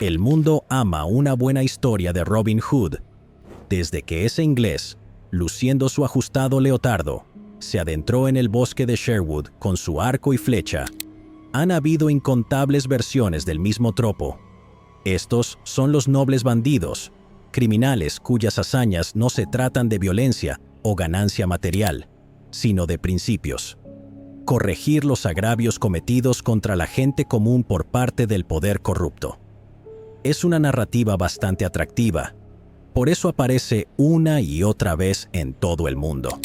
El mundo ama una buena historia de Robin Hood. Desde que ese inglés, luciendo su ajustado leotardo, se adentró en el bosque de Sherwood con su arco y flecha, han habido incontables versiones del mismo tropo. Estos son los nobles bandidos, criminales cuyas hazañas no se tratan de violencia o ganancia material, sino de principios. Corregir los agravios cometidos contra la gente común por parte del poder corrupto. Es una narrativa bastante atractiva, por eso aparece una y otra vez en todo el mundo.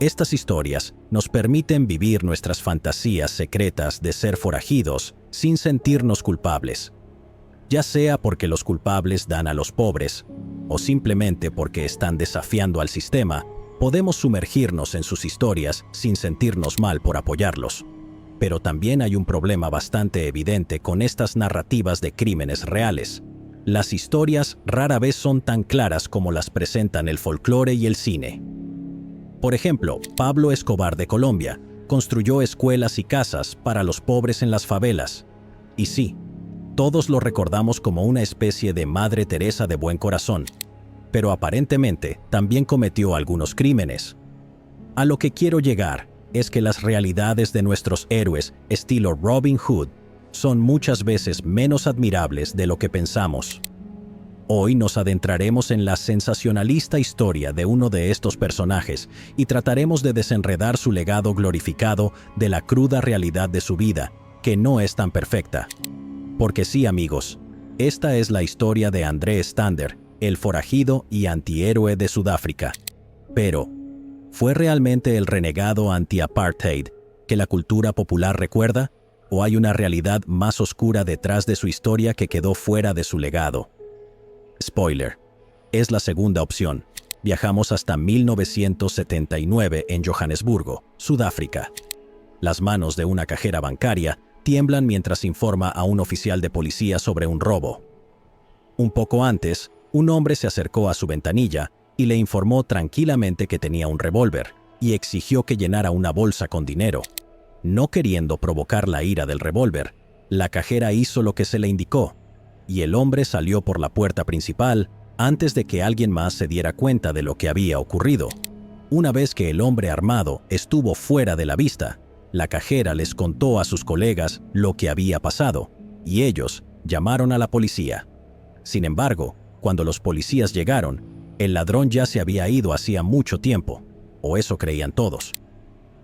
Estas historias nos permiten vivir nuestras fantasías secretas de ser forajidos sin sentirnos culpables, ya sea porque los culpables dan a los pobres, o simplemente porque están desafiando al sistema. Podemos sumergirnos en sus historias sin sentirnos mal por apoyarlos. Pero también hay un problema bastante evidente con estas narrativas de crímenes reales. Las historias rara vez son tan claras como las presentan el folclore y el cine. Por ejemplo, Pablo Escobar de Colombia construyó escuelas y casas para los pobres en las favelas. Y sí, todos lo recordamos como una especie de Madre Teresa de buen corazón, pero aparentemente también cometió algunos crímenes. A lo que quiero llegar es que las realidades de nuestros héroes estilo Robin Hood son muchas veces menos admirables de lo que pensamos. Hoy nos adentraremos en la sensacionalista historia de uno de estos personajes y trataremos de desenredar su legado glorificado de la cruda realidad de su vida, que no es tan perfecta. Porque sí, amigos, esta es la historia de André Stander, el forajido y antihéroe de Sudáfrica. Pero, ¿fue realmente el renegado anti-apartheid que la cultura popular recuerda? ¿O hay una realidad más oscura detrás de su historia que quedó fuera de su legado? Spoiler, es la segunda opción. Viajamos hasta 1979 en Johannesburgo, Sudáfrica. Las manos de una cajera bancaria tiemblan mientras informa a un oficial de policía sobre un robo. Un poco antes, un hombre se acercó a su ventanilla y le informó tranquilamente que tenía un revólver y exigió que llenara una bolsa con dinero. No queriendo provocar la ira del revólver, la cajera hizo lo que se le indicó, y el hombre salió por la puerta principal antes de que alguien más se diera cuenta de lo que había ocurrido. Una vez que el hombre armado estuvo fuera de la vista, la cajera les contó a sus colegas lo que había pasado, y ellos llamaron a la policía. Sin embargo, cuando los policías llegaron, el ladrón ya se había ido hacía mucho tiempo, o eso creían todos.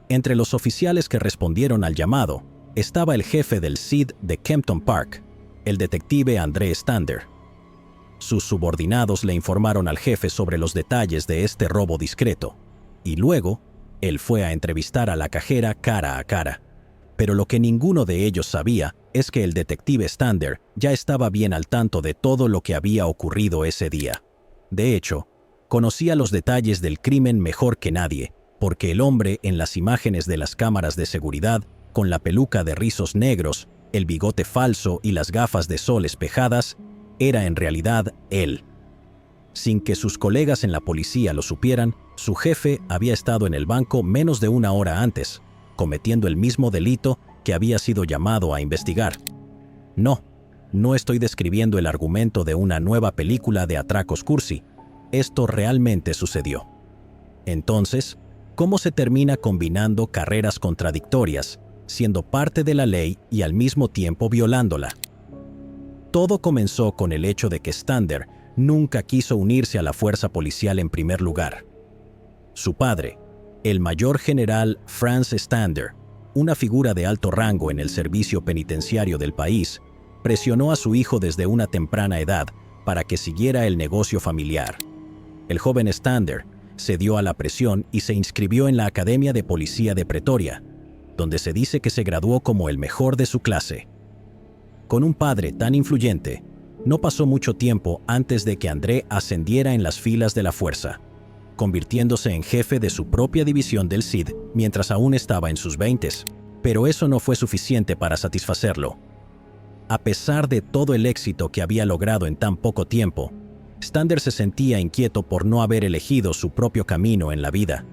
Entre los oficiales que respondieron al llamado, estaba el jefe del CID de Kempton Park, el detective André Stander. Sus subordinados le informaron al jefe sobre los detalles de este robo discreto, y luego, él fue a entrevistar a la cajera cara a cara. Pero lo que ninguno de ellos sabía es que el detective Stander ya estaba bien al tanto de todo lo que había ocurrido ese día. De hecho, conocía los detalles del crimen mejor que nadie, porque el hombre en las imágenes de las cámaras de seguridad, con la peluca de rizos negros, el bigote falso y las gafas de sol espejadas, era en realidad él. Sin que sus colegas en la policía lo supieran, su jefe había estado en el banco menos de una hora antes, cometiendo el mismo delito que había sido llamado a investigar. No estoy describiendo el argumento de una nueva película de atracos cursi. Esto realmente sucedió. Entonces, ¿cómo se termina combinando carreras contradictorias, siendo parte de la ley y al mismo tiempo violándola? Todo comenzó con el hecho de que Stander nunca quiso unirse a la fuerza policial en primer lugar. Su padre, el mayor general Franz Stander, una figura de alto rango en el servicio penitenciario del país, presionó a su hijo desde una temprana edad para que siguiera el negocio familiar. El joven Stander cedió a la presión y se inscribió en la Academia de Policía de Pretoria, donde se dice que se graduó como el mejor de su clase. Con un padre tan influyente, no pasó mucho tiempo antes de que André ascendiera en las filas de la fuerza, convirtiéndose en jefe de su propia división del CID mientras aún estaba en sus 20s. Pero eso no fue suficiente para satisfacerlo. A pesar de todo el éxito que había logrado en tan poco tiempo, Stander se sentía inquieto por no haber elegido su propio camino en la vida.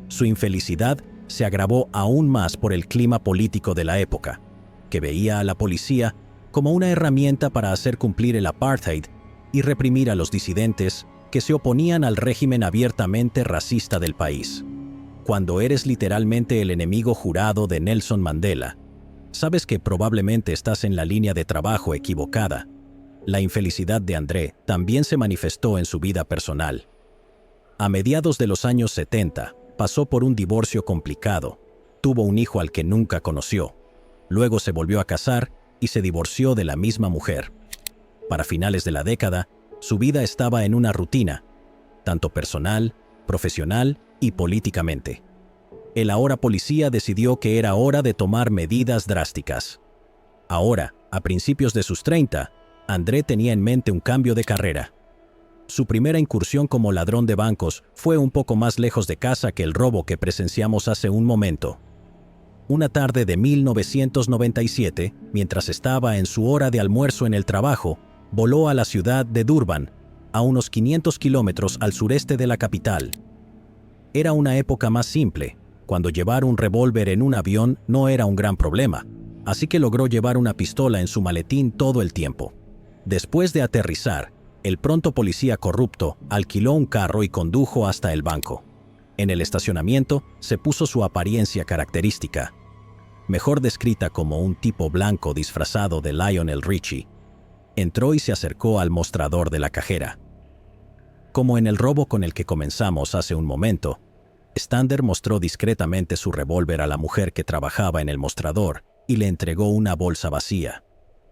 Su infelicidad se agravó aún más por el clima político de la época, que veía a la policía como una herramienta para hacer cumplir el apartheid y reprimir a los disidentes que se oponían al régimen abiertamente racista del país. Cuando eres literalmente el enemigo jurado de Nelson Mandela, sabes que probablemente estás en la línea de trabajo equivocada. La infelicidad de André también se manifestó en su vida personal. A mediados de los años 70, pasó por un divorcio complicado. Tuvo un hijo al que nunca conoció. Luego se volvió a casar y se divorció de la misma mujer. Para finales de la década, su vida estaba en una rutina, tanto personal, profesional y políticamente. El ahora policía decidió que era hora de tomar medidas drásticas. Ahora, a principios de sus 30, André tenía en mente un cambio de carrera. Su primera incursión como ladrón de bancos fue un poco más lejos de casa que el robo que presenciamos hace un momento. Una tarde de 1997, mientras estaba en su hora de almuerzo en el trabajo, voló a la ciudad de Durban, a unos 500 kilómetros al sureste de la capital. Era una época más simple, cuando llevar un revólver en un avión no era un gran problema, así que logró llevar una pistola en su maletín todo el tiempo. Después de aterrizar, el pronto policía corrupto alquiló un carro y condujo hasta el banco. En el estacionamiento se puso su apariencia característica, mejor descrita como un tipo blanco disfrazado de Lionel Richie. Entró y se acercó al mostrador de la cajera. Como en el robo con el que comenzamos hace un momento, Stander mostró discretamente su revólver a la mujer que trabajaba en el mostrador y le entregó una bolsa vacía.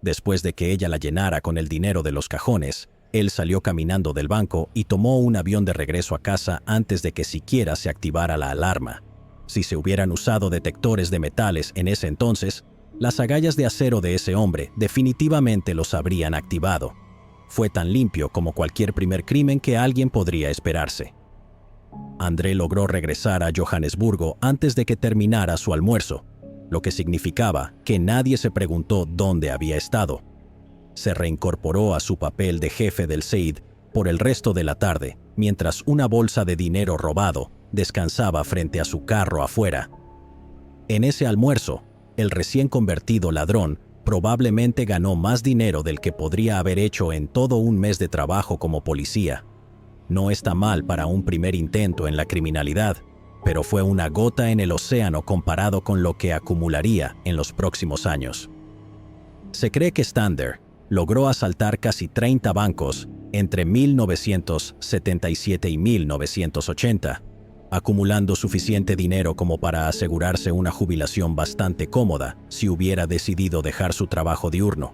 Después de que ella la llenara con el dinero de los cajones, él salió caminando del banco y tomó un avión de regreso a casa antes de que siquiera se activara la alarma. Si se hubieran usado detectores de metales en ese entonces, las agallas de acero de ese hombre definitivamente los habrían activado. Fue tan limpio como cualquier primer crimen que alguien podría esperarse. André logró regresar a Johannesburgo antes de que terminara su almuerzo, lo que significaba que nadie se preguntó dónde había estado. Se reincorporó a su papel de jefe del SEID por el resto de la tarde, mientras una bolsa de dinero robado descansaba frente a su carro afuera. En ese almuerzo, el recién convertido ladrón probablemente ganó más dinero del que podría haber hecho en todo un mes de trabajo como policía. No está mal para un primer intento en la criminalidad, pero fue una gota en el océano comparado con lo que acumularía en los próximos años. Se cree que Stander logró asaltar casi 30 bancos entre 1977 y 1980, acumulando suficiente dinero como para asegurarse una jubilación bastante cómoda si hubiera decidido dejar su trabajo diurno.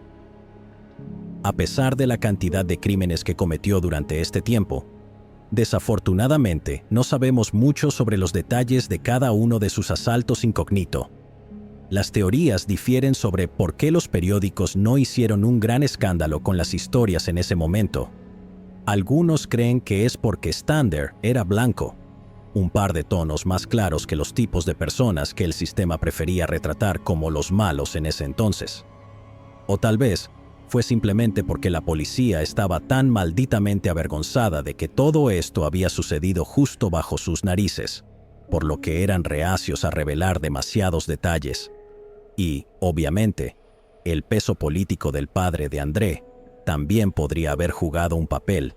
A pesar de la cantidad de crímenes que cometió durante este tiempo, desafortunadamente no sabemos mucho sobre los detalles de cada uno de sus asaltos incógnito. Las teorías difieren sobre por qué los periódicos no hicieron un gran escándalo con las historias en ese momento. Algunos creen que es porque Stander era blanco, un par de tonos más claros que los tipos de personas que el sistema prefería retratar como los malos en ese entonces. O tal vez fue simplemente porque la policía estaba tan malditamente avergonzada de que todo esto había sucedido justo bajo sus narices, por lo que eran reacios a revelar demasiados detalles. Y, obviamente, el peso político del padre de André también podría haber jugado un papel.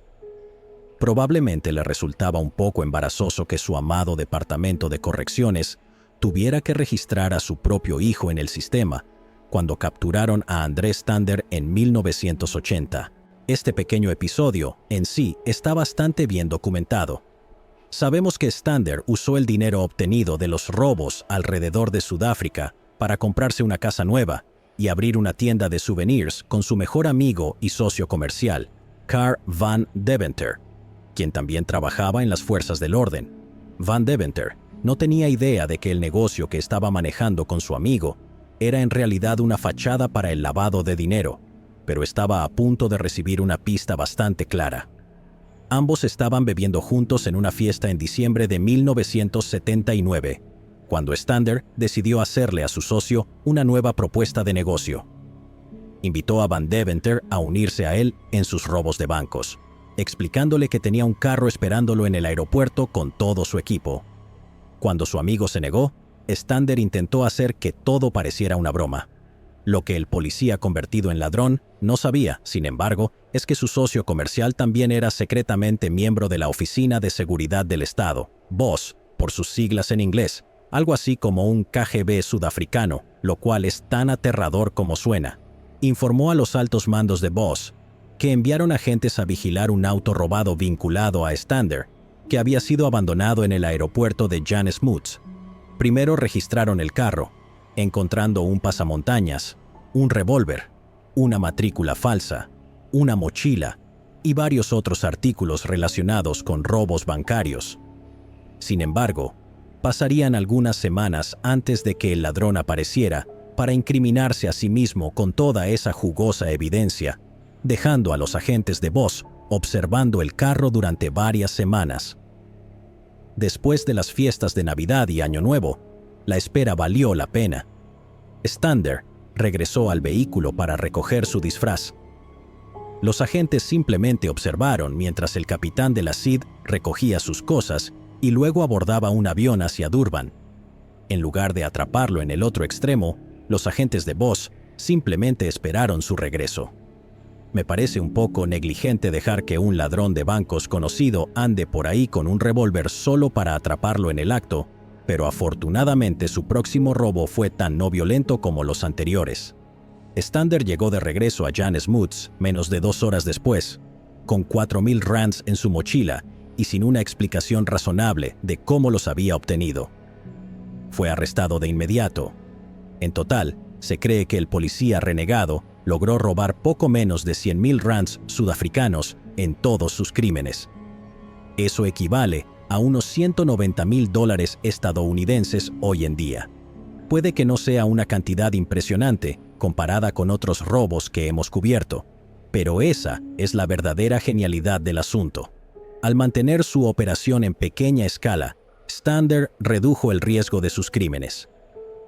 Probablemente le resultaba un poco embarazoso que su amado Departamento de Correcciones tuviera que registrar a su propio hijo en el sistema cuando capturaron a André Stander en 1980. Este pequeño episodio, en sí, está bastante bien documentado. Sabemos que Stander usó el dinero obtenido de los robos alrededor de Sudáfrica para comprarse una casa nueva y abrir una tienda de souvenirs con su mejor amigo y socio comercial, Carl Van Deventer, quien también trabajaba en las fuerzas del orden. Van Deventer no tenía idea de que el negocio que estaba manejando con su amigo era en realidad una fachada para el lavado de dinero, pero estaba a punto de recibir una pista bastante clara. Ambos estaban bebiendo juntos en una fiesta en diciembre de 1979, cuando Stander decidió hacerle a su socio una nueva propuesta de negocio. Invitó a Van Deventer a unirse a él en sus robos de bancos, explicándole que tenía un carro esperándolo en el aeropuerto con todo su equipo. Cuando su amigo se negó, Stander intentó hacer que todo pareciera una broma. Lo que el policía convertido en ladrón no sabía, sin embargo, es que su socio comercial también era secretamente miembro de la Oficina de Seguridad del Estado, BOSS, por sus siglas en inglés, algo así como un KGB sudafricano, lo cual es tan aterrador como suena. Informó a los altos mandos de BOSS que enviaron agentes a vigilar un auto robado vinculado a Stander, que había sido abandonado en el aeropuerto de Jan Smuts. Primero registraron el carro, encontrando un pasamontañas, un revólver, una matrícula falsa, una mochila y varios otros artículos relacionados con robos bancarios. Sin embargo, pasarían algunas semanas antes de que el ladrón apareciera para incriminarse a sí mismo con toda esa jugosa evidencia, dejando a los agentes de BOSS observando el carro durante varias semanas. Después de las fiestas de Navidad y Año Nuevo, la espera valió la pena. Stander regresó al vehículo para recoger su disfraz. Los agentes simplemente observaron mientras el capitán de la SID recogía sus cosas y luego abordaba un avión hacia Durban. En lugar de atraparlo en el otro extremo, los agentes de BOSS simplemente esperaron su regreso. Me parece un poco negligente dejar que un ladrón de bancos conocido ande por ahí con un revólver solo para atraparlo en el acto, pero afortunadamente su próximo robo fue tan no violento como los anteriores. Stander llegó de regreso a Jan Smuts menos de 2 horas después, con 4,000 rands en su mochila y sin una explicación razonable de cómo los había obtenido. Fue arrestado de inmediato. En total, se cree que el policía renegado logró robar poco menos de 100,000 rands sudafricanos en todos sus crímenes. Eso equivale a unos $190,000 estadounidenses hoy en día. Puede que no sea una cantidad impresionante comparada con otros robos que hemos cubierto, pero esa es la verdadera genialidad del asunto. Al mantener su operación en pequeña escala, Stander redujo el riesgo de sus crímenes.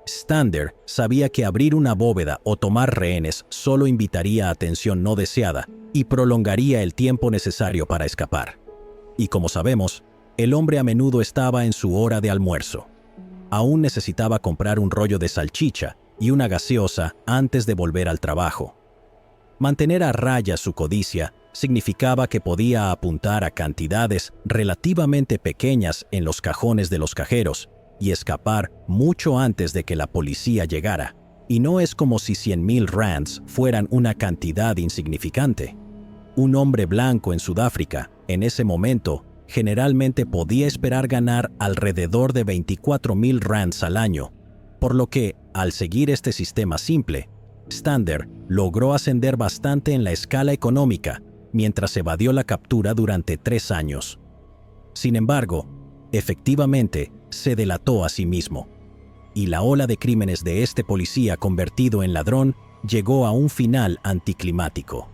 Stander sabía que abrir una bóveda o tomar rehenes solo invitaría atención no deseada y prolongaría el tiempo necesario para escapar. Y como sabemos, el hombre a menudo estaba en su hora de almuerzo. Aún necesitaba comprar un rollo de salchicha y una gaseosa antes de volver al trabajo. Mantener a raya su codicia significaba que podía apuntar a cantidades relativamente pequeñas en los cajones de los cajeros y escapar mucho antes de que la policía llegara. Y no es como si 100,000 rands fueran una cantidad insignificante. Un hombre blanco en Sudáfrica, en ese momento, generalmente podía esperar ganar alrededor de 24,000 rands al año, por lo que, al seguir este sistema simple, Stander logró ascender bastante en la escala económica mientras evadió la captura durante 3 años. Sin embargo, efectivamente, se delató a sí mismo, y la ola de crímenes de este policía convertido en ladrón llegó a un final anticlimático.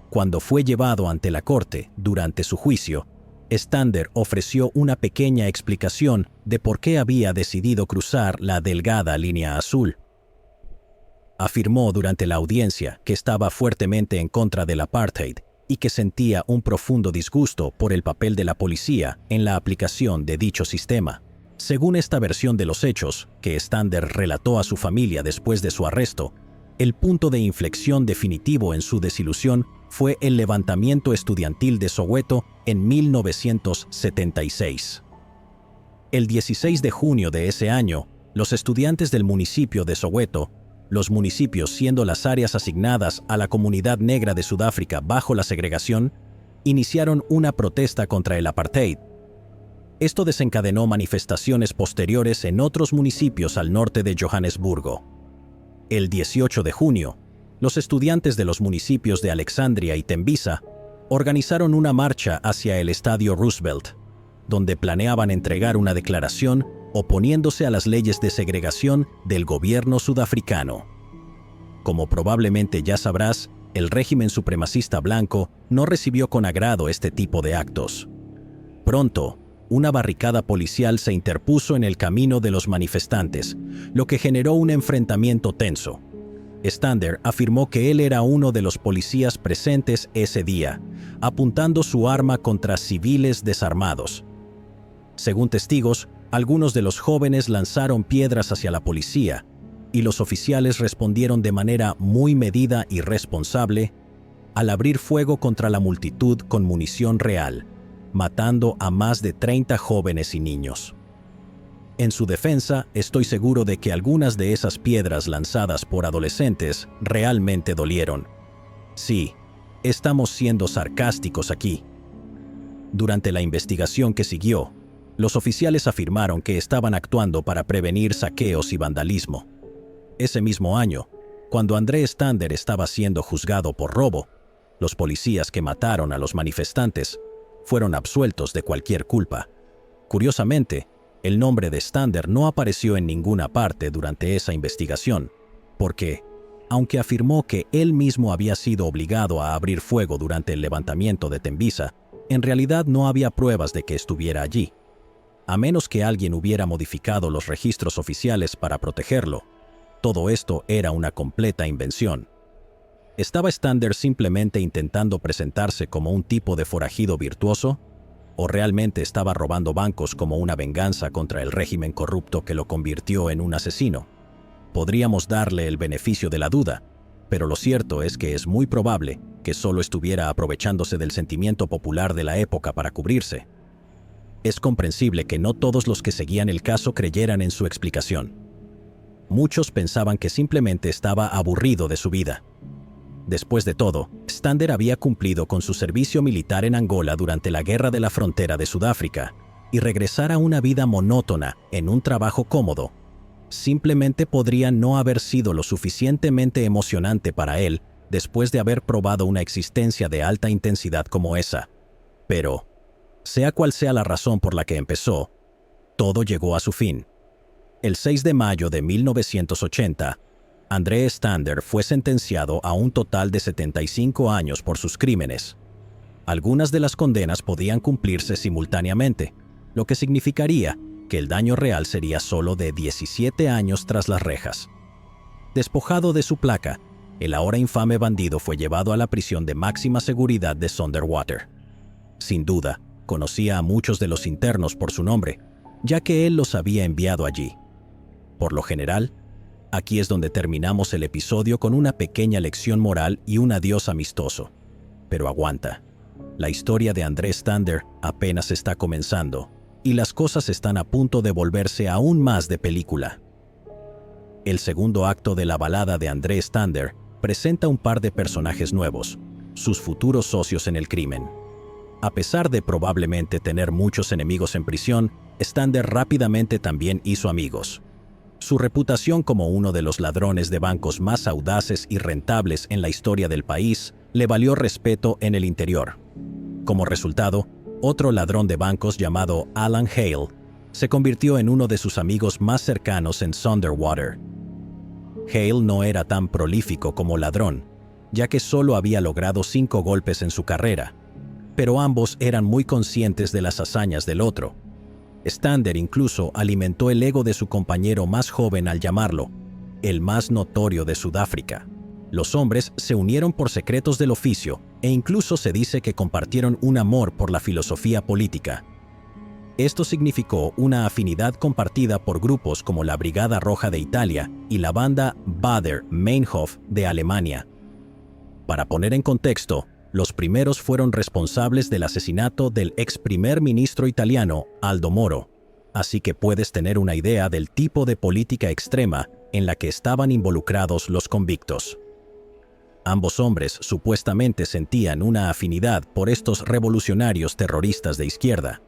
Cuando fue llevado ante la corte durante su juicio, Stander ofreció una pequeña explicación de por qué había decidido cruzar la delgada línea azul. Afirmó durante la audiencia que estaba fuertemente en contra del apartheid y que sentía un profundo disgusto por el papel de la policía en la aplicación de dicho sistema. Según esta versión de los hechos, que Stander relató a su familia después de su arresto, el punto de inflexión definitivo en su desilusión fue el levantamiento estudiantil de Soweto en 1976. El 16 de junio de ese año, los estudiantes del municipio de Soweto, los municipios siendo las áreas asignadas a la comunidad negra de Sudáfrica bajo la segregación, iniciaron una protesta contra el apartheid. Esto desencadenó manifestaciones posteriores en otros municipios al norte de Johannesburgo. El 18 de junio, los estudiantes de los municipios de Alexandria y Tembisa organizaron una marcha hacia el Estadio Roosevelt, donde planeaban entregar una declaración oponiéndose a las leyes de segregación del gobierno sudafricano. Como probablemente ya sabrás, el régimen supremacista blanco no recibió con agrado este tipo de actos. Pronto, una barricada policial se interpuso en el camino de los manifestantes, lo que generó un enfrentamiento tenso. Stander afirmó que él era uno de los policías presentes ese día, apuntando su arma contra civiles desarmados. Según testigos, algunos de los jóvenes lanzaron piedras hacia la policía, y los oficiales respondieron de manera muy medida y responsable al abrir fuego contra la multitud con munición real, matando a más de 30 jóvenes y niños. En su defensa, estoy seguro de que algunas de esas piedras lanzadas por adolescentes realmente dolieron. Sí, estamos siendo sarcásticos aquí. Durante la investigación que siguió, los oficiales afirmaron que estaban actuando para prevenir saqueos y vandalismo. Ese mismo año, cuando André Stander estaba siendo juzgado por robo, los policías que mataron a los manifestantes fueron absueltos de cualquier culpa. Curiosamente, el nombre de Stander no apareció en ninguna parte durante esa investigación, porque, aunque afirmó que él mismo había sido obligado a abrir fuego durante el levantamiento de Tembisa, en realidad no había pruebas de que estuviera allí. A menos que alguien hubiera modificado los registros oficiales para protegerlo, todo esto era una completa invención. ¿Estaba Stander simplemente intentando presentarse como un tipo de forajido virtuoso? ¿O realmente estaba robando bancos como una venganza contra el régimen corrupto que lo convirtió en un asesino? Podríamos darle el beneficio de la duda, pero lo cierto es que es muy probable que solo estuviera aprovechándose del sentimiento popular de la época para cubrirse. Es comprensible que no todos los que seguían el caso creyeran en su explicación. Muchos pensaban que simplemente estaba aburrido de su vida. Después de todo, Stander había cumplido con su servicio militar en Angola durante la Guerra de la Frontera de Sudáfrica, y regresar a una vida monótona en un trabajo cómodo simplemente podría no haber sido lo suficientemente emocionante para él después de haber probado una existencia de alta intensidad como esa. Pero, sea cual sea la razón por la que empezó, todo llegó a su fin. El 6 de mayo de 1980, André Stander fue sentenciado a un total de 75 años por sus crímenes. Algunas de las condenas podían cumplirse simultáneamente, lo que significaría que el daño real sería solo de 17 años tras las rejas. Despojado de su placa, el ahora infame bandido fue llevado a la prisión de máxima seguridad de Sonderwater. Sin duda, conocía a muchos de los internos por su nombre, ya que él los había enviado allí. Por lo general, aquí es donde terminamos el episodio con una pequeña lección moral y un adiós amistoso. Pero aguanta. La historia de André Stander apenas está comenzando, y las cosas están a punto de volverse aún más de película. El segundo acto de la balada de André Stander presenta un par de personajes nuevos, sus futuros socios en el crimen. A pesar de probablemente tener muchos enemigos en prisión, Stander rápidamente también hizo amigos. Su reputación como uno de los ladrones de bancos más audaces y rentables en la historia del país le valió respeto en el interior. Como resultado, otro ladrón de bancos llamado Alan Hale se convirtió en uno de sus amigos más cercanos en Sonderwater. Hale no era tan prolífico como ladrón, ya que solo había logrado 5 golpes en su carrera, pero ambos eran muy conscientes de las hazañas del otro. Stander incluso alimentó el ego de su compañero más joven al llamarlo el más notorio de Sudáfrica. Los hombres se unieron por secretos del oficio e incluso se dice que compartieron un amor por la filosofía política. Esto significó una afinidad compartida por grupos como la Brigada Roja de Italia y la banda Baader Meinhof de Alemania. Para poner en contexto, los primeros fueron responsables del asesinato del ex primer ministro italiano Aldo Moro, así que puedes tener una idea del tipo de política extrema en la que estaban involucrados los convictos. Ambos hombres supuestamente sentían una afinidad por estos revolucionarios terroristas de izquierda.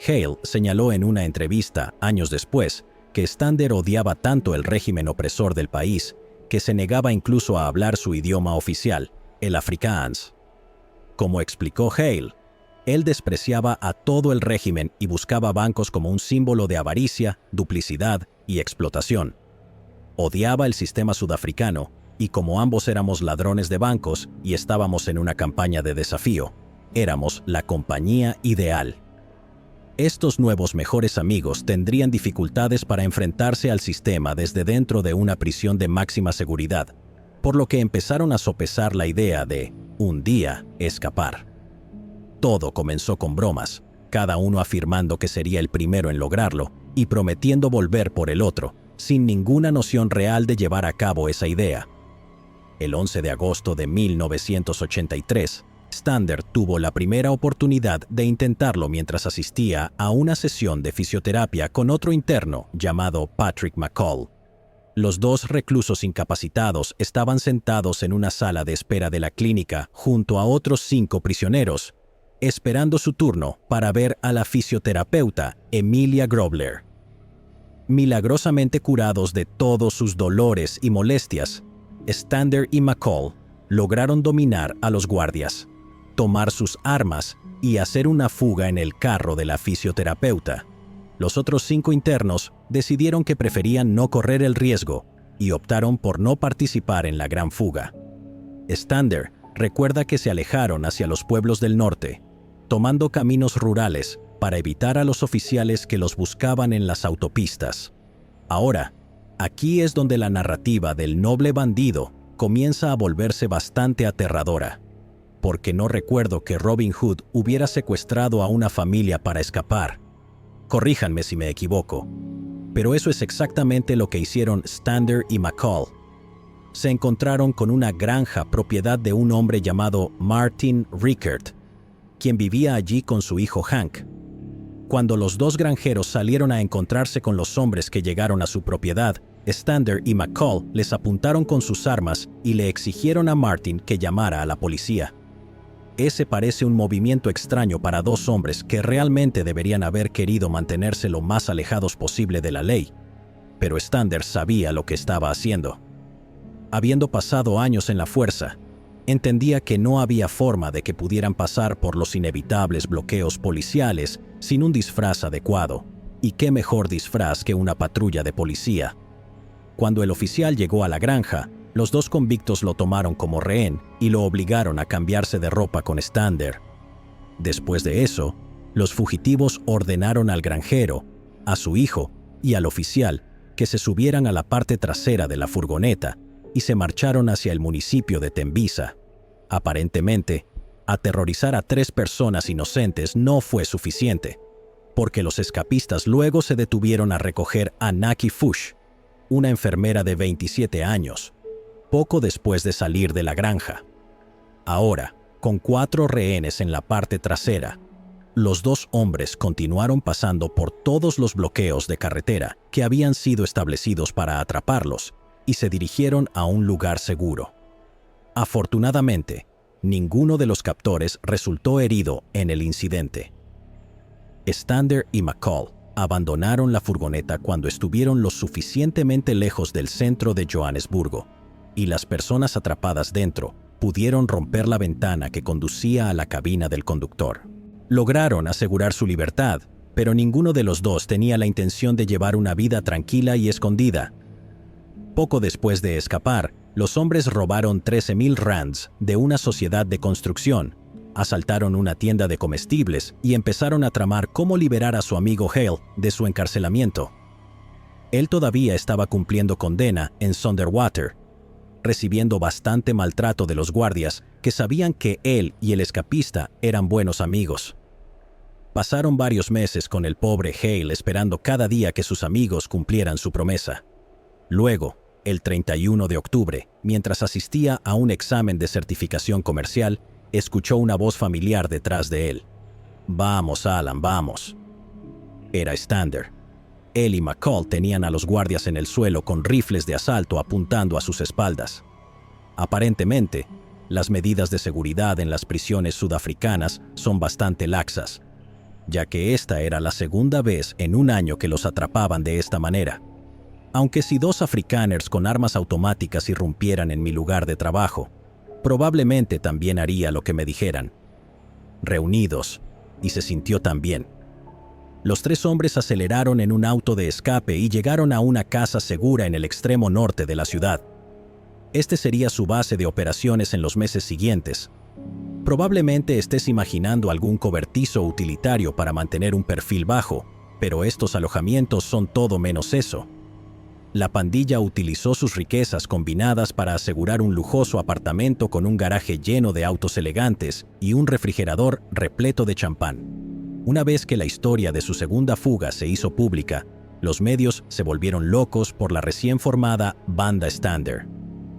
Hale señaló en una entrevista años después que Stander odiaba tanto el régimen opresor del país que se negaba incluso a hablar su idioma oficial, el Afrikaans. Como explicó Hale, él despreciaba a todo el régimen y buscaba bancos como un símbolo de avaricia, duplicidad y explotación. Odiaba el sistema sudafricano y como ambos éramos ladrones de bancos y estábamos en una campaña de desafío, éramos la compañía ideal. Estos nuevos mejores amigos tendrían dificultades para enfrentarse al sistema desde dentro de una prisión de máxima seguridad, por lo que empezaron a sopesar la idea de, un día, escapar. Todo comenzó con bromas, cada uno afirmando que sería el primero en lograrlo y prometiendo volver por el otro, sin ninguna noción real de llevar a cabo esa idea. El 11 de agosto de 1983, Stander tuvo la primera oportunidad de intentarlo mientras asistía a una sesión de fisioterapia con otro interno llamado Patrick McCall. Los dos reclusos incapacitados estaban sentados en una sala de espera de la clínica junto a otros 5 prisioneros, esperando su turno para ver a la fisioterapeuta Emilia Grobler. Milagrosamente curados de todos sus dolores y molestias, Stander y McCall lograron dominar a los guardias, tomar sus armas y hacer una fuga en el carro de la fisioterapeuta. Los otros 5 internos decidieron que preferían no correr el riesgo y optaron por no participar en la gran fuga. Stander recuerda que se alejaron hacia los pueblos del norte, tomando caminos rurales para evitar a los oficiales que los buscaban en las autopistas. Ahora, aquí es donde la narrativa del noble bandido comienza a volverse bastante aterradora, porque no recuerdo que Robin Hood hubiera secuestrado a una familia para escapar. Corríjanme si me equivoco, pero eso es exactamente lo que hicieron Stander y McCall. Se encontraron con una granja propiedad de un hombre llamado Martin Rickert, quien vivía allí con su hijo Hank. Cuando los 2 granjeros salieron a encontrarse con los hombres que llegaron a su propiedad, Stander y McCall les apuntaron con sus armas y le exigieron a Martin que llamara a la policía. Ese parece un movimiento extraño para 2 hombres que realmente deberían haber querido mantenerse lo más alejados posible de la ley, pero Stander sabía lo que estaba haciendo. Habiendo pasado años en la fuerza, entendía que no había forma de que pudieran pasar por los inevitables bloqueos policiales sin un disfraz adecuado, y qué mejor disfraz que una patrulla de policía. Cuando el oficial llegó a la granja, los 2 convictos lo tomaron como rehén y lo obligaron a cambiarse de ropa con Stander. Después de eso, los fugitivos ordenaron al granjero, a su hijo y al oficial que se subieran a la parte trasera de la furgoneta y se marcharon hacia el municipio de Tembisa. Aparentemente, aterrorizar a 3 personas inocentes no fue suficiente, porque los escapistas luego se detuvieron a recoger a Naki Fush, una enfermera de 27 años, poco después de salir de la granja. Ahora, con 4 rehenes en la parte trasera, los 2 hombres continuaron pasando por todos los bloqueos de carretera que habían sido establecidos para atraparlos y se dirigieron a un lugar seguro. Afortunadamente, ninguno de los captores resultó herido en el incidente. Stander y McCall abandonaron la furgoneta cuando estuvieron lo suficientemente lejos del centro de Johannesburgo, y las personas atrapadas dentro pudieron romper la ventana que conducía a la cabina del conductor. Lograron asegurar su libertad, pero ninguno de los 2 tenía la intención de llevar una vida tranquila y escondida. Poco después de escapar, los hombres robaron 13,000 rands de una sociedad de construcción, asaltaron una tienda de comestibles y empezaron a tramar cómo liberar a su amigo Hale de su encarcelamiento. Él todavía estaba cumpliendo condena en Sonderwater, recibiendo bastante maltrato de los guardias que sabían que él y el escapista eran buenos amigos. Pasaron varios meses con el pobre Hale esperando cada día que sus amigos cumplieran su promesa. Luego, el 31 de octubre, mientras asistía a un examen de certificación comercial, escuchó una voz familiar detrás de él. «Vamos, Alan, vamos». Era Stander. Él y McCall tenían a los guardias en el suelo con rifles de asalto apuntando a sus espaldas. Aparentemente, las medidas de seguridad en las prisiones sudafricanas son bastante laxas, ya que esta era la segunda vez en un año que los atrapaban de esta manera. Aunque si 2 afrikaners con armas automáticas irrumpieran en mi lugar de trabajo, probablemente también haría lo que me dijeran. Reunidos, y se sintió tan bien. Los 3 hombres aceleraron en un auto de escape y llegaron a una casa segura en el extremo norte de la ciudad. Este sería su base de operaciones en los meses siguientes. Probablemente estés imaginando algún cobertizo utilitario para mantener un perfil bajo, pero estos alojamientos son todo menos eso. La pandilla utilizó sus riquezas combinadas para asegurar un lujoso apartamento con un garaje lleno de autos elegantes y un refrigerador repleto de champán. Una vez que la historia de su segunda fuga se hizo pública, Los medios se volvieron locos por la recién formada Banda Stander.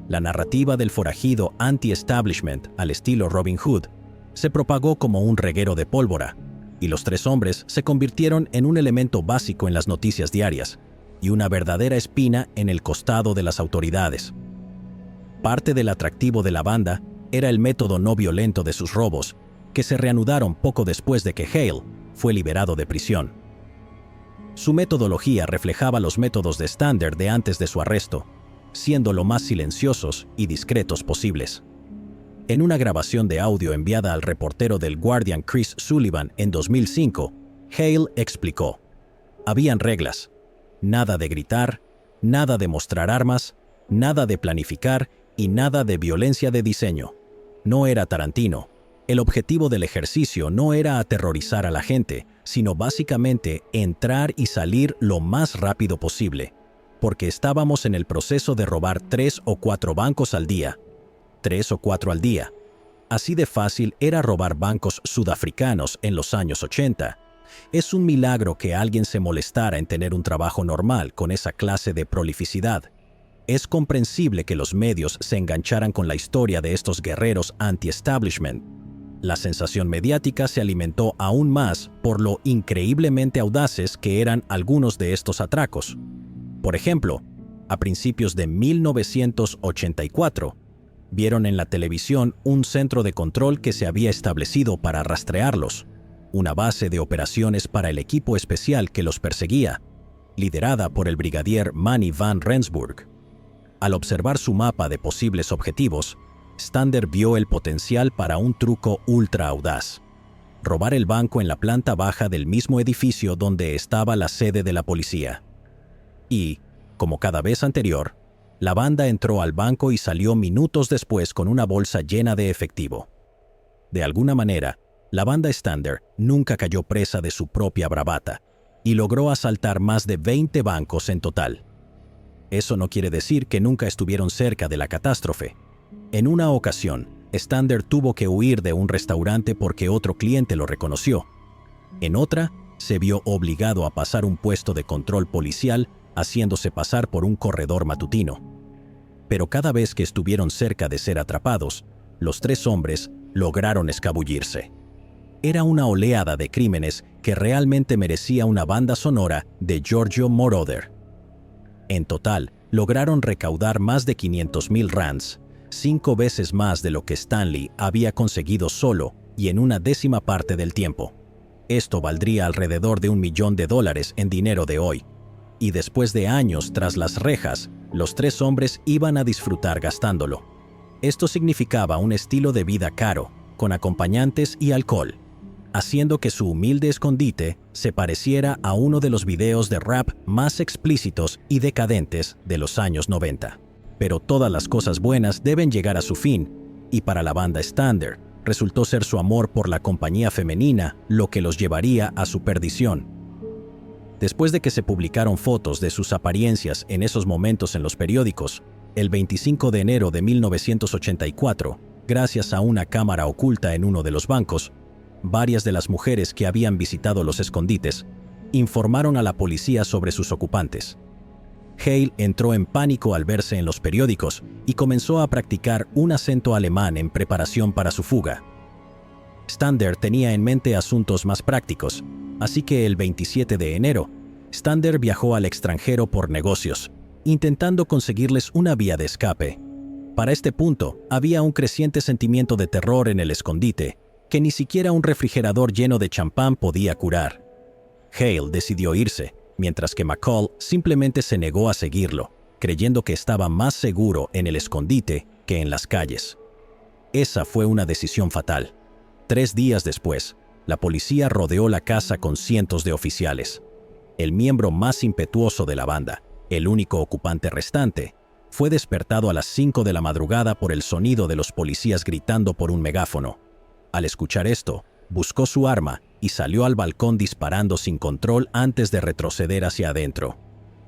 La narrativa del forajido anti-establishment al estilo Robin Hood se propagó como un reguero de pólvora, y los tres hombres se convirtieron en un elemento básico en las noticias diarias y una verdadera espina en el costado de las autoridades. Parte del atractivo de la banda era el método no violento de sus robos, que se reanudaron poco después de que Hale fue liberado de prisión. Su metodología reflejaba los métodos de Stander de antes de su arresto, siendo lo más silenciosos y discretos posibles. En una grabación de audio enviada al reportero del Guardian Chris Sullivan en 2005, Hale explicó: habían reglas, nada de gritar, nada de mostrar armas, nada de planificar y nada de violencia de diseño. No era Tarantino. El objetivo del ejercicio no era aterrorizar a la gente, sino básicamente entrar y salir lo más rápido posible, porque estábamos en el proceso de robar 3 o 4 bancos al día. 3 o 4 al día. Así de fácil era robar bancos sudafricanos en los años 80. Es un milagro que alguien se molestara en tener un trabajo normal con esa clase de prolificidad. Es comprensible que los medios se engancharan con la historia de estos guerreros anti-establishment. La sensación mediática se alimentó aún más por lo increíblemente audaces que eran algunos de estos atracos. Por ejemplo, a principios de 1984, vieron en la televisión un centro de control que se había establecido para rastrearlos, una base de operaciones para el equipo especial que los perseguía, liderada por el brigadier Manny Van Rensburg. Al observar su mapa de posibles objetivos, Stander vio el potencial para un truco ultra audaz: robar el banco en la planta baja del mismo edificio donde estaba la sede de la policía. Y, como cada vez anterior, la banda entró al banco y salió minutos después con una bolsa llena de efectivo. De alguna manera, la banda Stander nunca cayó presa de su propia bravata y logró asaltar más de 20 bancos en total. Eso no quiere decir que nunca estuvieron cerca de la catástrofe. En una ocasión, Stander tuvo que huir de un restaurante porque otro cliente lo reconoció. En otra, se vio obligado a pasar un puesto de control policial haciéndose pasar por un corredor matutino. Pero cada vez que estuvieron cerca de ser atrapados, los tres hombres lograron escabullirse. Era una oleada de crímenes que realmente merecía una banda sonora de Giorgio Moroder. En total, lograron recaudar más de 500,000 rands, 5 veces más de lo que Stanley había conseguido solo y en una décima parte del tiempo. Esto valdría alrededor de $1 millón en dinero de hoy. Y después de años tras las rejas, los tres hombres iban a disfrutar gastándolo. Esto significaba un estilo de vida caro, con acompañantes y alcohol, haciendo que su humilde escondite se pareciera a uno de los videos de rap más explícitos y decadentes de los años 90. Pero todas las cosas buenas deben llegar a su fin, y para la banda Stander, resultó ser su amor por la compañía femenina lo que los llevaría a su perdición. Después de que se publicaron fotos de sus apariencias en esos momentos en los periódicos, el 25 de enero de 1984, gracias a una cámara oculta en uno de los bancos, varias de las mujeres que habían visitado los escondites informaron a la policía sobre sus ocupantes. Hale entró en pánico al verse en los periódicos y comenzó a practicar un acento alemán en preparación para su fuga. Stander tenía en mente asuntos más prácticos, así que el 27 de enero, Stander viajó al extranjero por negocios, intentando conseguirles una vía de escape. Para este punto, había un creciente sentimiento de terror en el escondite, que ni siquiera un refrigerador lleno de champán podía curar. Hale decidió irse, mientras que McCall simplemente se negó a seguirlo, creyendo que estaba más seguro en el escondite que en las calles. Esa fue una decisión fatal. 3 días después, la policía rodeó la casa con cientos de oficiales. El miembro más impetuoso de la banda, el único ocupante restante, fue despertado a las 5 de la madrugada por el sonido de los policías gritando por un megáfono. Al escuchar esto, buscó su arma y salió al balcón disparando sin control antes de retroceder hacia adentro.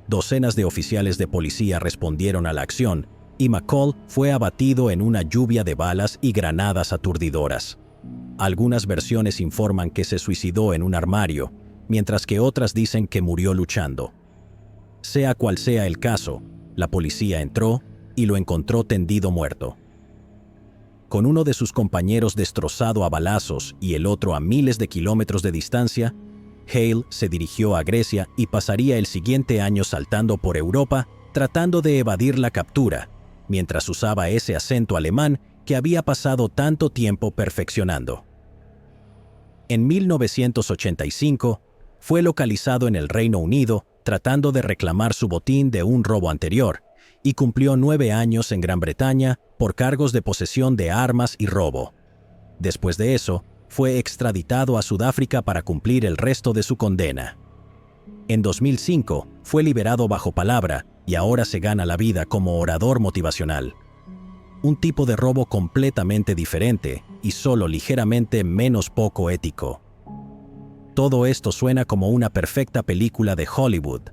Docenas de oficiales de policía respondieron a la acción y McCall fue abatido en una lluvia de balas y granadas aturdidoras. Algunas versiones informan que se suicidó en un armario, mientras que otras dicen que murió luchando. Sea cual sea el caso, la policía entró y lo encontró tendido muerto. Con uno de sus compañeros destrozado a balazos y el otro a miles de kilómetros de distancia, Hale se dirigió a Grecia y pasaría el siguiente año saltando por Europa tratando de evadir la captura, mientras usaba ese acento alemán que había pasado tanto tiempo perfeccionando. En 1985, fue localizado en el Reino Unido tratando de reclamar su botín de un robo anterior y cumplió 9 años en Gran Bretaña por cargos de posesión de armas y robo. Después de eso, fue extraditado a Sudáfrica para cumplir el resto de su condena. En 2005, fue liberado bajo palabra y ahora se gana la vida como orador motivacional. Un tipo de robo completamente diferente y solo ligeramente menos poco ético. Todo esto suena como una perfecta película de Hollywood.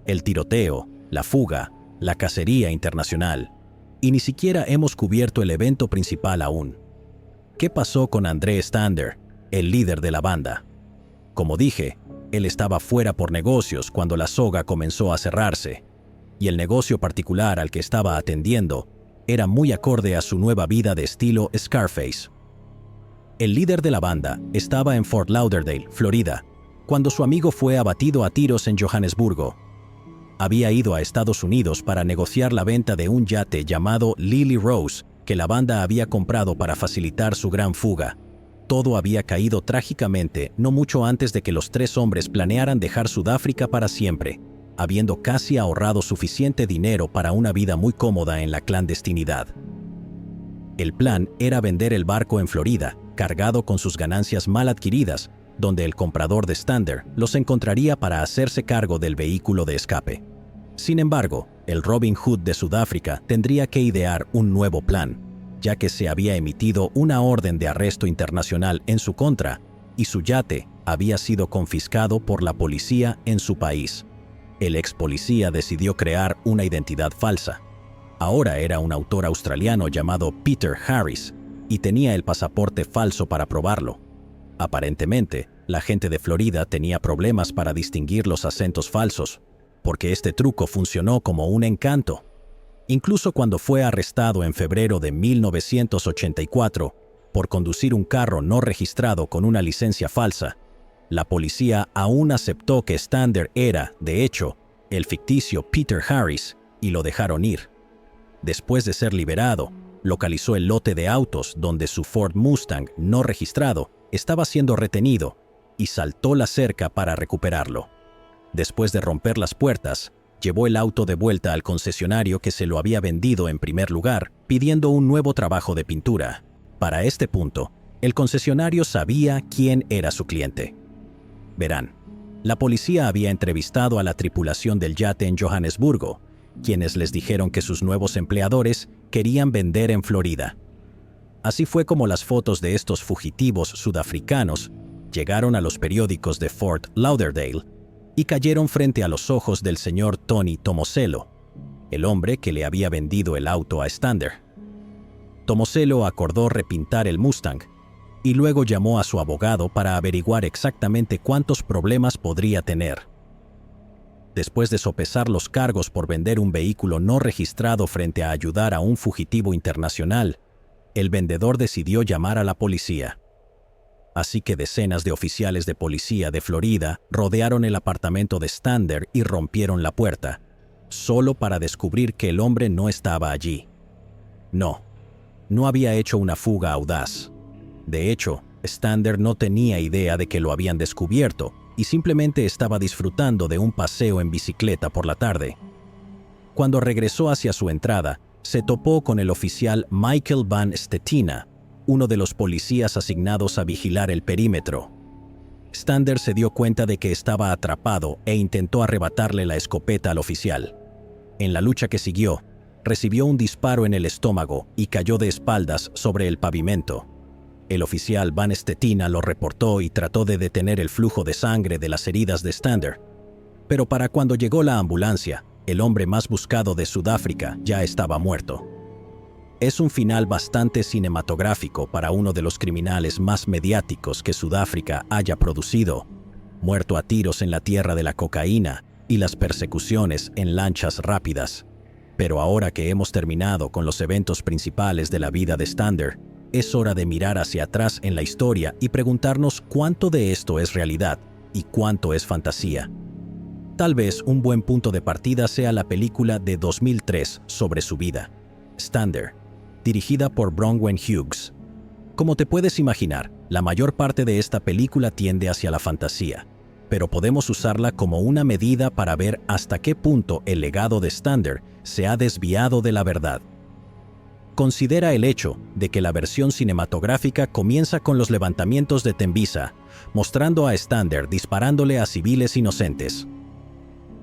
El tiroteo, la fuga, la cacería internacional. Y ni siquiera hemos cubierto el evento principal aún. ¿Qué pasó con André Stander, el líder de la banda? Como dije, él estaba fuera por negocios cuando la soga comenzó a cerrarse, y el negocio particular al que estaba atendiendo era muy acorde a su nueva vida de estilo Scarface. El líder de la banda estaba en Fort Lauderdale, Florida, cuando su amigo fue abatido a tiros en Johannesburgo. Había ido a Estados Unidos para negociar la venta de un yate llamado Lily Rose que la banda había comprado para facilitar su gran fuga. Todo había caído trágicamente no mucho antes de que los 3 hombres planearan dejar Sudáfrica para siempre, habiendo casi ahorrado suficiente dinero para una vida muy cómoda en la clandestinidad. El plan era vender el barco en Florida, cargado con sus ganancias mal adquiridas, donde el comprador de Stander los encontraría para hacerse cargo del vehículo de escape. Sin embargo, el Robin Hood de Sudáfrica tendría que idear un nuevo plan, ya que se había emitido una orden de arresto internacional en su contra y su yate había sido confiscado por la policía en su país. El ex policía decidió crear una identidad falsa. Ahora era un autor australiano llamado Peter Harris y tenía el pasaporte falso para probarlo. Aparentemente, la gente de Florida tenía problemas para distinguir los acentos falsos, porque este truco funcionó como un encanto. Incluso cuando fue arrestado en febrero de 1984 por conducir un carro no registrado con una licencia falsa, la policía aún aceptó que Stander era, de hecho, el ficticio Peter Harris y lo dejaron ir. Después de ser liberado, localizó el lote de autos donde su Ford Mustang no registrado estaba siendo retenido y saltó la cerca para recuperarlo. Después de romper las puertas, llevó el auto de vuelta al concesionario que se lo había vendido en primer lugar, pidiendo un nuevo trabajo de pintura. Para este punto, el concesionario sabía quién era su cliente. Verán, la policía había entrevistado a la tripulación del yate en Johannesburgo, quienes les dijeron que sus nuevos empleadores querían vender en Florida. Así fue como las fotos de estos fugitivos sudafricanos llegaron a los periódicos de Fort Lauderdale y cayeron frente a los ojos del señor Tony Tomosello, el hombre que le había vendido el auto a Stander. Tomosello acordó repintar el Mustang y luego llamó a su abogado para averiguar exactamente cuántos problemas podría tener. Después de sopesar los cargos por vender un vehículo no registrado frente a ayudar a un fugitivo internacional, el vendedor decidió llamar a la policía. Así que decenas de oficiales de policía de Florida rodearon el apartamento de Stander y rompieron la puerta, solo para descubrir que el hombre no estaba allí. No había hecho una fuga audaz. De hecho, Stander no tenía idea de que lo habían descubierto y simplemente estaba disfrutando de un paseo en bicicleta por la tarde. Cuando regresó hacia su entrada, se topó con el oficial Michael Van Stettina, uno de los policías asignados a vigilar el perímetro. Stander se dio cuenta de que estaba atrapado e intentó arrebatarle la escopeta al oficial. En la lucha que siguió, recibió un disparo en el estómago y cayó de espaldas sobre el pavimento. El oficial Van Stettina lo reportó y trató de detener el flujo de sangre de las heridas de Stander. Pero para cuando llegó la ambulancia, el hombre más buscado de Sudáfrica ya estaba muerto. Es un final bastante cinematográfico para uno de los criminales más mediáticos que Sudáfrica haya producido, muerto a tiros en la tierra de la cocaína y las persecuciones en lanchas rápidas. Pero ahora que hemos terminado con los eventos principales de la vida de Stander, es hora de mirar hacia atrás en la historia y preguntarnos cuánto de esto es realidad y cuánto es fantasía. Tal vez un buen punto de partida sea la película de 2003 sobre su vida, Stander, dirigida por Bronwyn Hughes. Como te puedes imaginar, la mayor parte de esta película tiende hacia la fantasía, pero podemos usarla como una medida para ver hasta qué punto el legado de Stander se ha desviado de la verdad. Considera el hecho de que la versión cinematográfica comienza con los levantamientos de Tembisa, mostrando a Stander disparándole a civiles inocentes.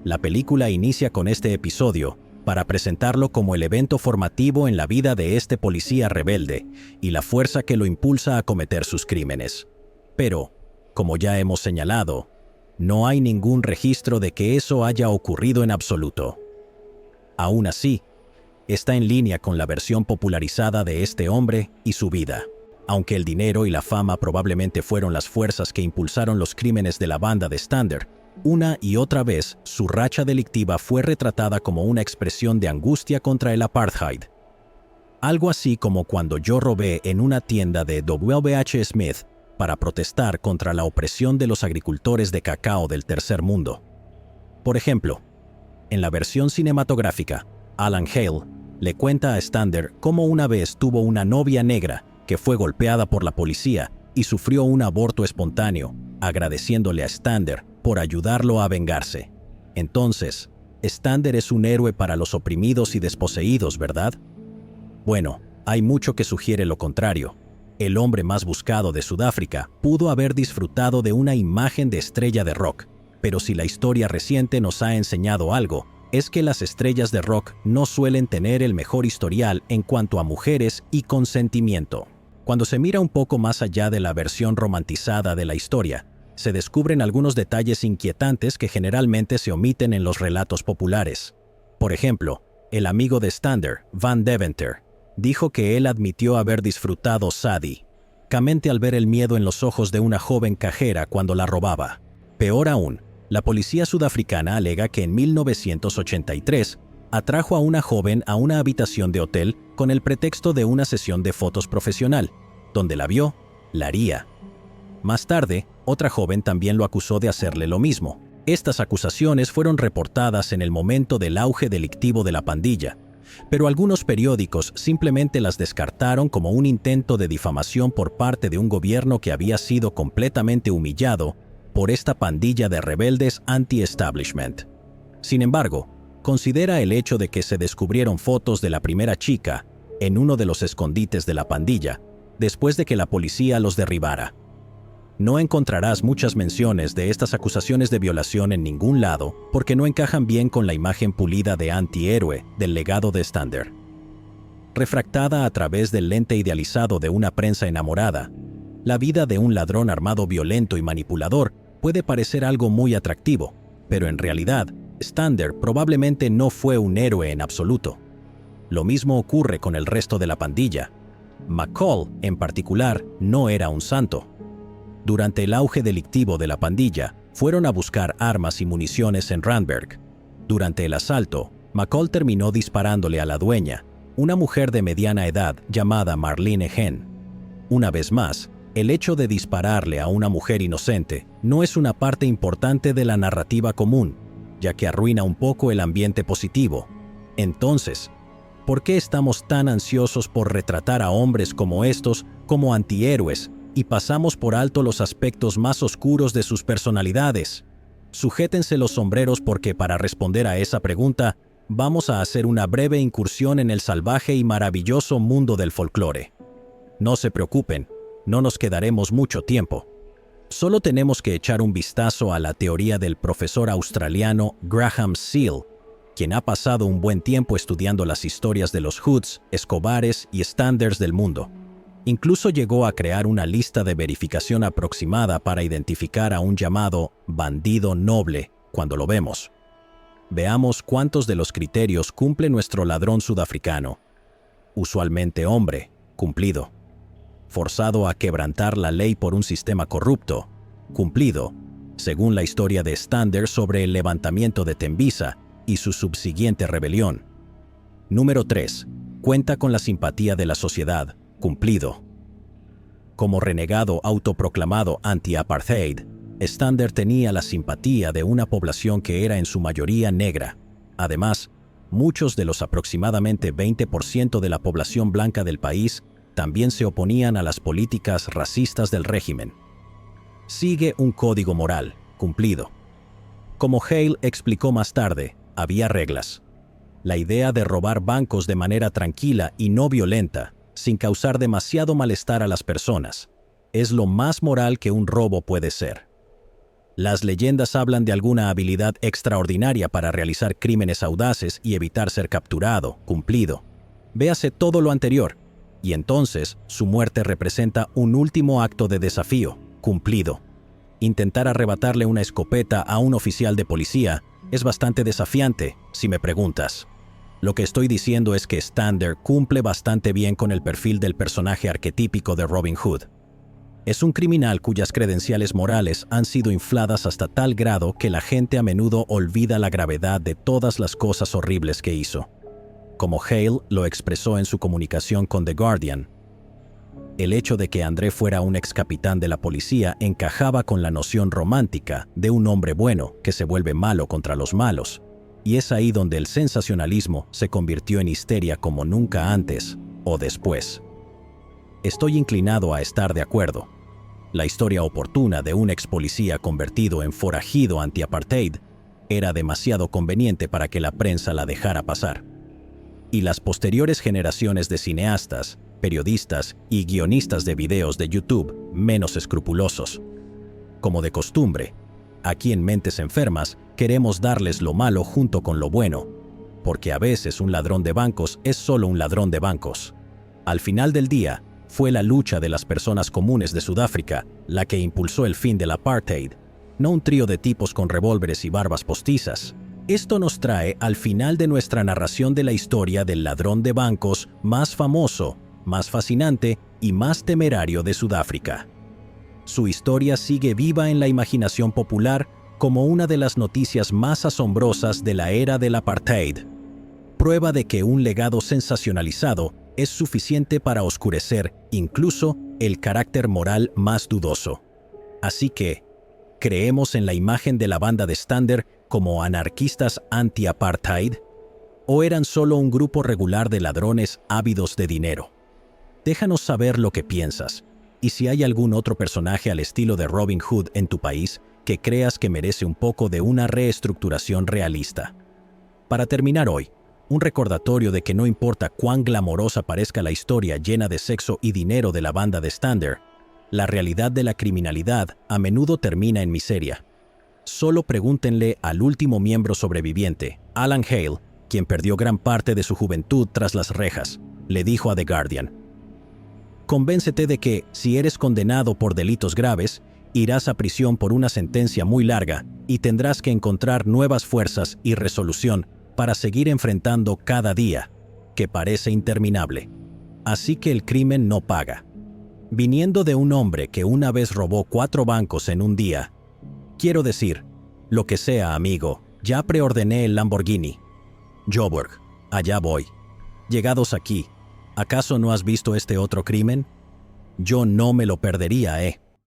La película inicia con este episodio para presentarlo como el evento formativo en la vida de este policía rebelde y la fuerza que lo impulsa a cometer sus crímenes. Pero, como ya hemos señalado, no hay ningún registro de que eso haya ocurrido en absoluto. Aún así, está en línea con la versión popularizada de este hombre y su vida. Aunque el dinero y la fama probablemente fueron las fuerzas que impulsaron los crímenes de la banda de Stander, una y otra vez su racha delictiva fue retratada como una expresión de angustia contra el apartheid. Algo así como cuando yo robé en una tienda de W.H. Smith para protestar contra la opresión de los agricultores de cacao del tercer mundo. Por ejemplo, en la versión cinematográfica, Alan Hale le cuenta a Stander cómo una vez tuvo una novia negra que fue golpeada por la policía y sufrió un aborto espontáneo, agradeciéndole a Stander por ayudarlo a vengarse. Entonces, Stander es un héroe para los oprimidos y desposeídos, ¿verdad? Bueno, hay mucho que sugiere lo contrario. El hombre más buscado de Sudáfrica pudo haber disfrutado de una imagen de estrella de rock, pero si la historia reciente nos ha enseñado algo, es que las estrellas de rock no suelen tener el mejor historial en cuanto a mujeres y consentimiento. Cuando se mira un poco más allá de la versión romantizada de la historia, se descubren algunos detalles inquietantes que generalmente se omiten en los relatos populares. Por ejemplo, el amigo de Stander, Van Deventer, dijo que él admitió haber disfrutado sádicamente al ver el miedo en los ojos de una joven cajera cuando la robaba. Peor aún, la policía sudafricana alega que en 1983 atrajo a una joven a una habitación de hotel con el pretexto de una sesión de fotos profesional, donde la vio, la haría. Más tarde, otra joven también lo acusó de hacerle lo mismo. Estas acusaciones fueron reportadas en el momento del auge delictivo de la pandilla, pero algunos periódicos simplemente las descartaron como un intento de difamación por parte de un gobierno que había sido completamente humillado por esta pandilla de rebeldes anti-establishment. Sin embargo, considera el hecho de que se descubrieron fotos de la primera chica en uno de los escondites de la pandilla, después de que la policía los derribara. No encontrarás muchas menciones de estas acusaciones de violación en ningún lado porque no encajan bien con la imagen pulida de antihéroe del legado de Stander. Refractada a través del lente idealizado de una prensa enamorada, la vida de un ladrón armado violento y manipulador puede parecer algo muy atractivo, pero en realidad, Stander probablemente no fue un héroe en absoluto. Lo mismo ocurre con el resto de la pandilla. McCall, en particular, no era un santo. Durante el auge delictivo de la pandilla, fueron a buscar armas y municiones en Randburg. Durante el asalto, McCall terminó disparándole a la dueña, una mujer de mediana edad llamada Marlene Hen. Una vez más, el hecho de dispararle a una mujer inocente no es una parte importante de la narrativa común, ya que arruina un poco el ambiente positivo. Entonces, ¿por qué estamos tan ansiosos por retratar a hombres como estos como antihéroes y pasamos por alto los aspectos más oscuros de sus personalidades? Sujétense los sombreros porque para responder a esa pregunta, vamos a hacer una breve incursión en el salvaje y maravilloso mundo del folclore. No se preocupen, no nos quedaremos mucho tiempo. Solo tenemos que echar un vistazo a la teoría del profesor australiano Graham Seal, quien ha pasado un buen tiempo estudiando las historias de los Hoods, Escobares y Standers del mundo. Incluso llegó a crear una lista de verificación aproximada para identificar a un llamado bandido noble cuando lo vemos. Veamos cuántos de los criterios cumple nuestro ladrón sudafricano. Usualmente hombre, cumplido. Forzado a quebrantar la ley por un sistema corrupto, cumplido. según la historia de Stander sobre el levantamiento de Tembisa y su subsiguiente rebelión. Número 3. Cuenta con la simpatía de la sociedad. Cumplido. Como renegado autoproclamado anti-apartheid, Stander tenía la simpatía de una población que era en su mayoría negra. Además, muchos de los aproximadamente 20% de la población blanca del país también se oponían a las políticas racistas del régimen. Sigue un código moral, cumplido. Como Hale explicó más tarde, había reglas. La idea de robar bancos de manera tranquila y no violenta, sin causar demasiado malestar a las personas, es lo más moral que un robo puede ser. Las leyendas hablan de alguna habilidad extraordinaria para realizar crímenes audaces y evitar ser capturado, cumplido. Véase todo lo anterior, y entonces su muerte representa un último acto de desafío, cumplido. Intentar arrebatarle una escopeta a un oficial de policía es bastante desafiante, si me preguntas. Lo que estoy diciendo es que Stander cumple bastante bien con el perfil del personaje arquetípico de Robin Hood. Es un criminal cuyas credenciales morales han sido infladas hasta tal grado que la gente a menudo olvida la gravedad de todas las cosas horribles que hizo. Como Hale lo expresó en su comunicación con The Guardian, el hecho de que André fuera un ex capitán de la policía encajaba con la noción romántica de un hombre bueno que se vuelve malo contra los malos, y es ahí donde el sensacionalismo se convirtió en histeria como nunca antes o después. Estoy inclinado a estar de acuerdo. La historia oportuna de un ex policía convertido en forajido anti-apartheid era demasiado conveniente para que la prensa la dejara pasar. Y las posteriores generaciones de cineastas, periodistas y guionistas de videos de YouTube menos escrupulosos. Como de costumbre, aquí en Mentes Enfermas queremos darles lo malo junto con lo bueno, porque a veces un ladrón de bancos es solo un ladrón de bancos. Al final del día, fue la lucha de las personas comunes de Sudáfrica la que impulsó el fin del apartheid, no un trío de tipos con revólveres y barbas postizas. Esto nos trae al final de nuestra narración de la historia del ladrón de bancos más famoso, más fascinante y más temerario de Sudáfrica. Su historia sigue viva en la imaginación popular como una de las noticias más asombrosas de la era del apartheid. Prueba de que un legado sensacionalizado es suficiente para oscurecer incluso el carácter moral más dudoso. Así que, ¿creemos en la imagen de la banda de Stander como anarquistas anti-apartheid? ¿O eran solo un grupo regular de ladrones ávidos de dinero? Déjanos saber lo que piensas, y si hay algún otro personaje al estilo de Robin Hood en tu país que creas que merece un poco de una reestructuración realista. Para terminar hoy, un recordatorio de que no importa cuán glamorosa parezca la historia llena de sexo y dinero de la banda de Stander, la realidad de la criminalidad a menudo termina en miseria. Solo pregúntenle al último miembro sobreviviente, Alan Hale, quien perdió gran parte de su juventud tras las rejas, le dijo a The Guardian: «Convéncete de que, si eres condenado por delitos graves, irás a prisión por una sentencia muy larga y tendrás que encontrar nuevas fuerzas y resolución para seguir enfrentando cada día, que parece interminable. Así que el crimen no paga». Viniendo de un hombre que una vez robó 4 bancos en un día, quiero decir, lo que sea, amigo, ya preordené el Lamborghini. Joburg, allá voy. Llegados aquí, ¿acaso no has visto este otro crimen? Yo no me lo perdería,